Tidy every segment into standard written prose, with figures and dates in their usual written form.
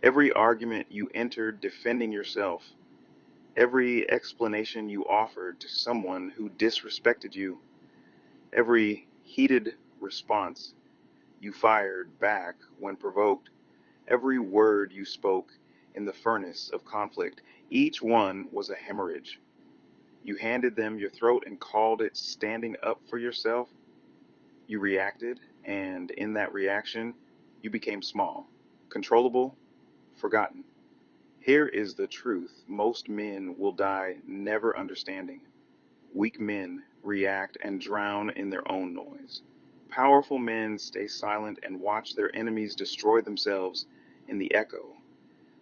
Every argument you entered defending yourself, every explanation you offered to someone who disrespected you, every heated response you fired back when provoked, every word you spoke in the furnace of conflict, each one was a hemorrhage. You handed them your throat and called it standing up for yourself. You reacted, and in that reaction, you became small, controllable, forgotten. Here is the truth most men will die never understanding. Weak men react and drown in their own noise. Powerful men stay silent and watch their enemies destroy themselves in the echo.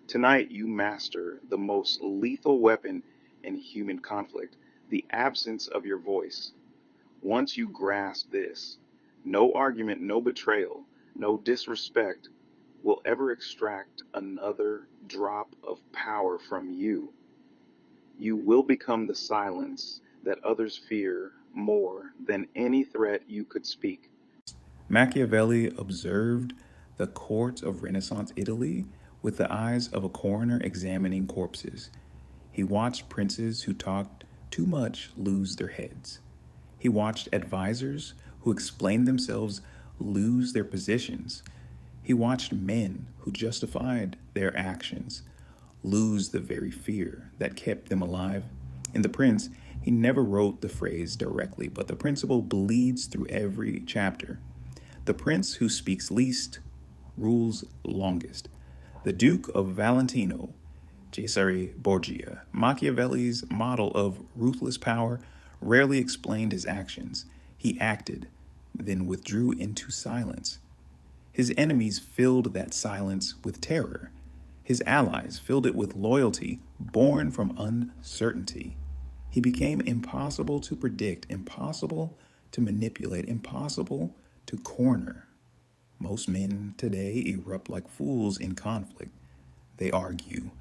Tonight, you master the most lethal weapon in human conflict, the absence of your voice. Once you grasp this, no argument, no betrayal, no disrespect will ever extract another drop of power from you. You will become the silence that others fear more than any threat you could speak. Machiavelli observed the court of Renaissance Italy with the eyes of a coroner examining corpses. He watched princes who talked too much lose their heads. He watched advisors who explained themselves lose their positions. He watched men who justified their actions lose the very fear that kept them alive. In The Prince, he never wrote the phrase directly, but the principle bleeds through every chapter. The prince who speaks least rules longest. The Duke of Valentino, Cesare Borgia, Machiavelli's model of ruthless power, rarely explained his actions. He acted, then withdrew into silence. His enemies filled that silence with terror. His allies filled it with loyalty born from uncertainty. He became impossible to predict, impossible to manipulate, impossible to corner. Most men today erupt like fools in conflict. They argue,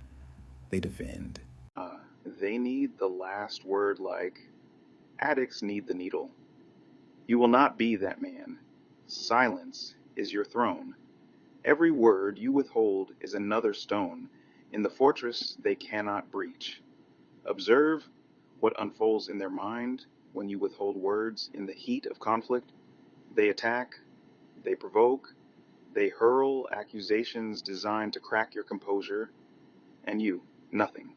they defend. They need the last word like addicts need the needle. You will not be that man. Silence is your throne. Every word you withhold is another stone in the fortress they cannot breach. Observe what unfolds in their mind when you withhold words in the heat of conflict. They attack, they provoke, they hurl accusations designed to crack your composure, and you, nothing.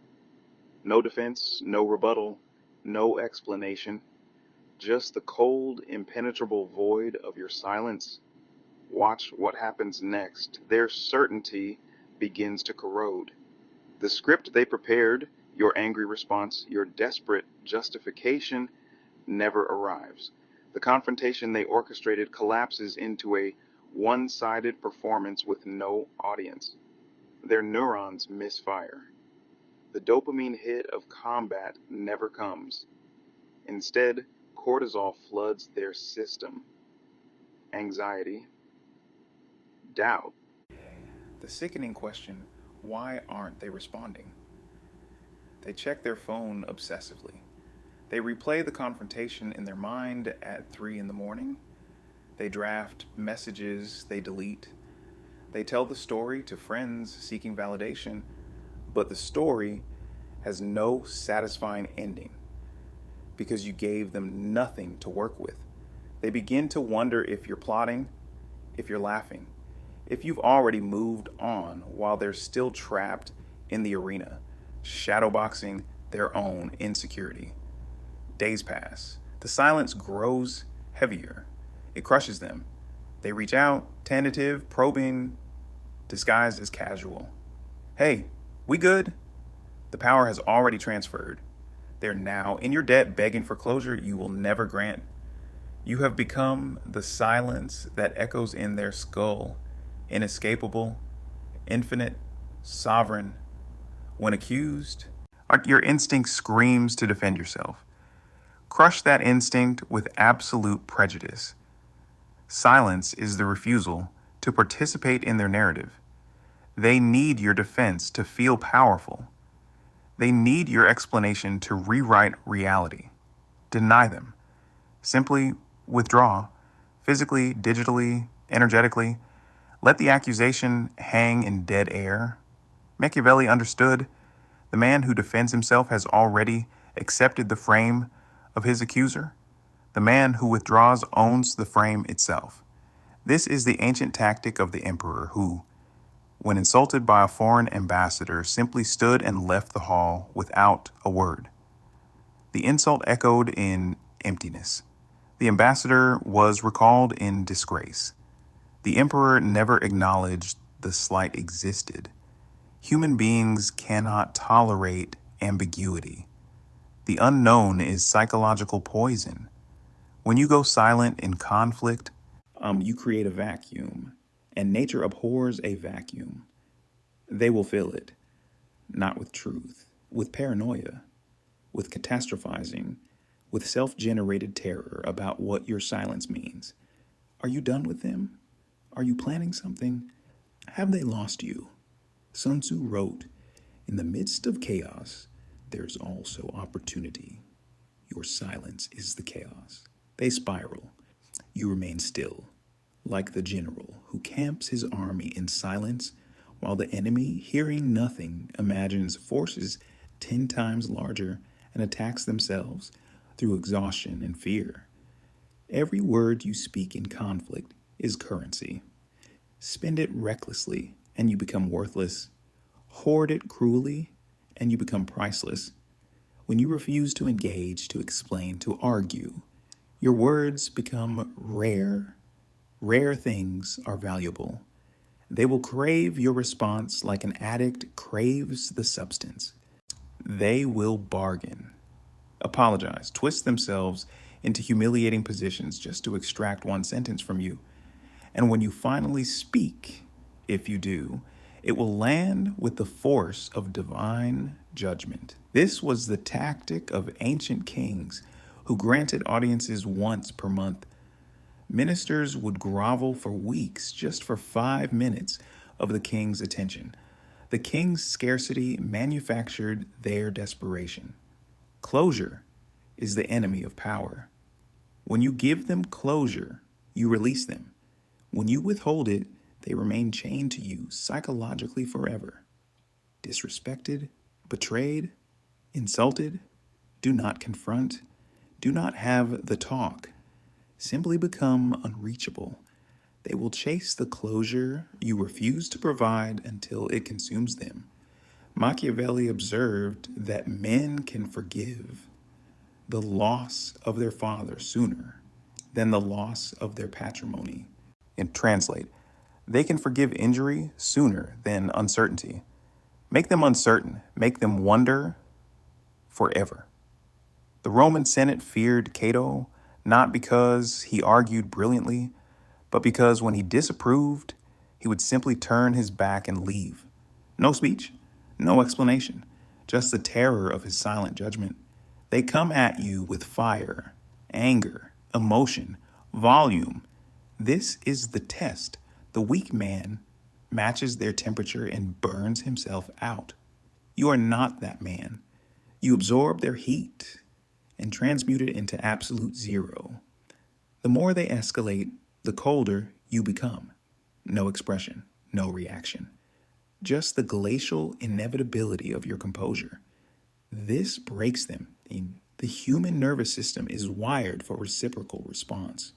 No defense, no rebuttal, no explanation, just the cold, impenetrable void of your silence. Watch what happens next. Their certainty begins to corrode. The script they prepared, your angry response, your desperate justification, never arrives. The confrontation they orchestrated collapses into a one sided performance with no audience. Their neurons misfire. The dopamine hit of combat never comes. Instead, cortisol floods their system. Anxiety, doubt. The sickening question, why aren't they responding? They check their phone obsessively. They replay the confrontation in their mind at 3 in the morning. They draft messages they delete. They tell the story to friends seeking validation, but the story has no satisfying ending because you gave them nothing to work with. They begin to wonder if you're plotting, if you're laughing, if you've already moved on while they're still trapped in the arena, shadowboxing their own insecurity. Days pass. The silence grows heavier. It crushes them. They reach out, tentative, probing, disguised as casual. Hey, we good? The power has already transferred. They're now in your debt, begging for closure you will never grant. You have become the silence that echoes in their skull, inescapable, infinite, sovereign. When accused, your instinct screams to defend yourself. Crush that instinct with absolute prejudice. Silence is the refusal to participate in their narrative. They need your defense to feel powerful. They need your explanation to rewrite reality. Deny them. Simply withdraw, physically, digitally, energetically. Let the accusation hang in dead air. Machiavelli understood the man who defends himself has already accepted the frame of his accuser. The man who withdraws owns the frame itself. This is the ancient tactic of the emperor who, when insulted by a foreign ambassador, simply stood and left the hall without a word. The insult echoed in emptiness. The ambassador was recalled in disgrace. The emperor never acknowledged the slight existed. Human beings cannot tolerate ambiguity. The unknown is psychological poison. When you go silent in conflict, you create a vacuum, and nature abhors a vacuum. They will fill it, not with truth, with paranoia, with catastrophizing, with self generated terror about what your silence means. Are you done with them? Are you planning something? Have they lost you? Sun Tzu wrote, "In the midst of chaos, there's also opportunity. Your silence is the chaos." They spiral. You remain still, like the general who camps his army in silence while the enemy, hearing nothing, imagines forces 10 times larger and attacks themselves through exhaustion and fear. Every word you speak in conflict is currency. Spend it recklessly and you become worthless. Hoard it cruelly and you become priceless. When you refuse to engage, to explain, to argue, your words become rare. Rare things are valuable. They will crave your response like an addict craves the substance. They will bargain, apologize, twist themselves into humiliating positions just to extract one sentence from you. And when you finally speak, if you do, it will land with the force of divine judgment. This was the tactic of ancient kings who granted audiences once per month. Ministers would grovel for weeks just for 5 minutes of the king's attention. The king's scarcity manufactured their desperation. Closure is the enemy of power. When you give them closure, you release them. When you withhold it, they remain chained to you psychologically forever. Disrespected, betrayed, insulted, do not confront, do not have the talk. Simply become unreachable. They will chase the closure you refuse to provide until it consumes them. Machiavelli observed that men can forgive the loss of their father sooner than the loss of their patrimony. And translate, they can forgive injury sooner than uncertainty. Make them uncertain, make them wonder forever. The Roman Senate feared Cato not because he argued brilliantly, but because when he disapproved, he would simply turn his back and leave. No speech, no explanation, just the terror of his silent judgment. They come at you with fire, anger, emotion, volume. This is the test. The weak man matches their temperature and burns himself out. You are not that man. You absorb their heat and transmute it into absolute zero. The more they escalate, the colder you become. No expression, no reaction. Just the glacial inevitability of your composure. This breaks them. The human nervous system is wired for reciprocal response.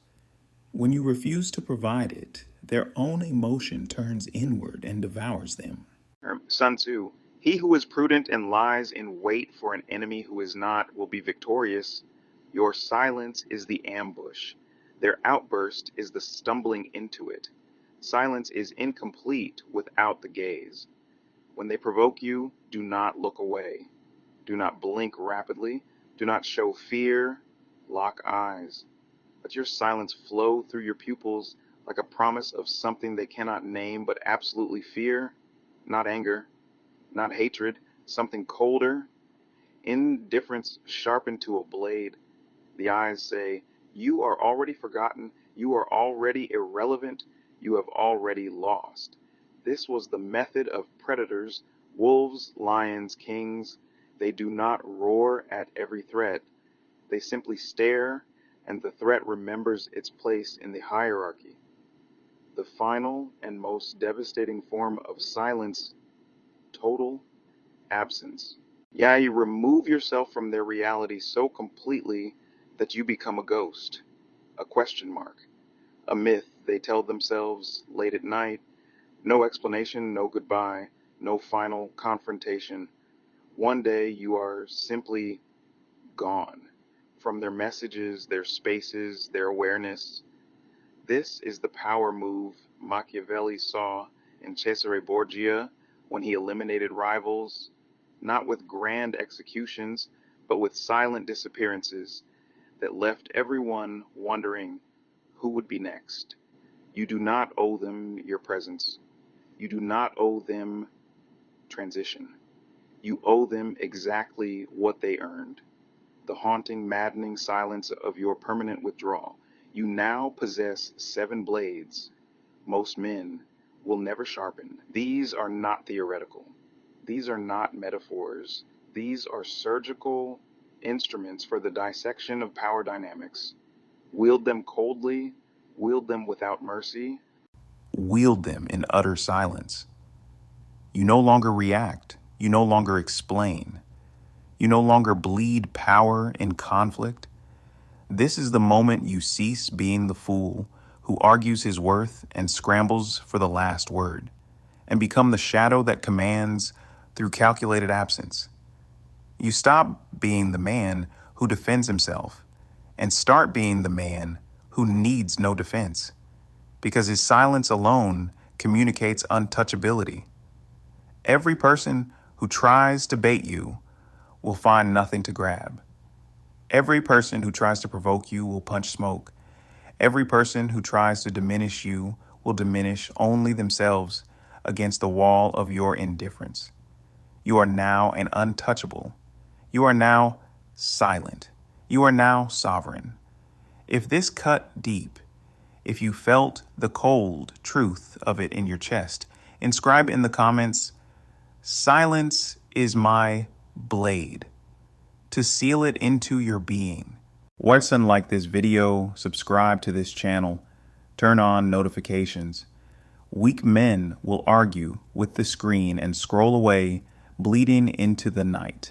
When you refuse to provide it, their own emotion turns inward and devours them. Sun Tzu, he who is prudent and lies in wait for an enemy who is not will be victorious. Your silence is the ambush. Their outburst is the stumbling into it. Silence is incomplete without the gaze. When they provoke you, do not look away. Do not blink rapidly. Do not show fear. Lock eyes. Let your silence flow through your pupils like a promise of something they cannot name but absolutely fear. Not anger, not hatred, something colder. Indifference sharpened to a blade. The eyes say, "You are already forgotten. You are already irrelevant. You have already lost." This was the method of predators, wolves, lions, kings. They do not roar at every threat. They simply stare, and the threat remembers its place in the hierarchy. The final and most devastating form of silence, total absence. Yeah, you remove yourself from their reality so completely that you become a ghost, a question mark, a myth they tell themselves late at night. No explanation, no goodbye, no final confrontation. One day you are simply gone from their messages, their spaces, their awareness. This is the power move Machiavelli saw in Cesare Borgia when he eliminated rivals, not with grand executions, but with silent disappearances that left everyone wondering who would be next. You do not owe them your presence. You do not owe them transition. You owe them exactly what they earned: the haunting, maddening silence of your permanent withdrawal. You now possess 7 blades most men will never sharpen. These are not theoretical. These are not metaphors. These are surgical instruments for the dissection of power dynamics. Wield them coldly, wield them without mercy. Wield them in utter silence. You no longer react. You no longer explain. You no longer bleed power in conflict. This is the moment you cease being the fool who argues his worth and scrambles for the last word, and become the shadow that commands through calculated absence. You stop being the man who defends himself and start being the man who needs no defense, because his silence alone communicates untouchability. Every person who tries to bait you will find nothing to grab. Every person who tries to provoke you will punch smoke. Every person who tries to diminish you will diminish only themselves against the wall of your indifference. You are now an untouchable. You are now silent. You are now sovereign. If this cut deep, if you felt the cold truth of it in your chest, inscribe in the comments, "Silence is my blade," to seal it into your being. Watson, like this video, subscribe to this channel, turn on notifications. Weak men will argue with the screen and scroll away, bleeding into the night.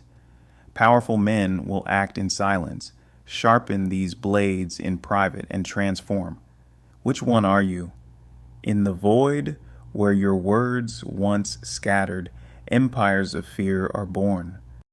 Powerful men will act in silence, sharpen these blades in private, and transform. Which one are you? In the void where your words once scattered, empires of fear are born.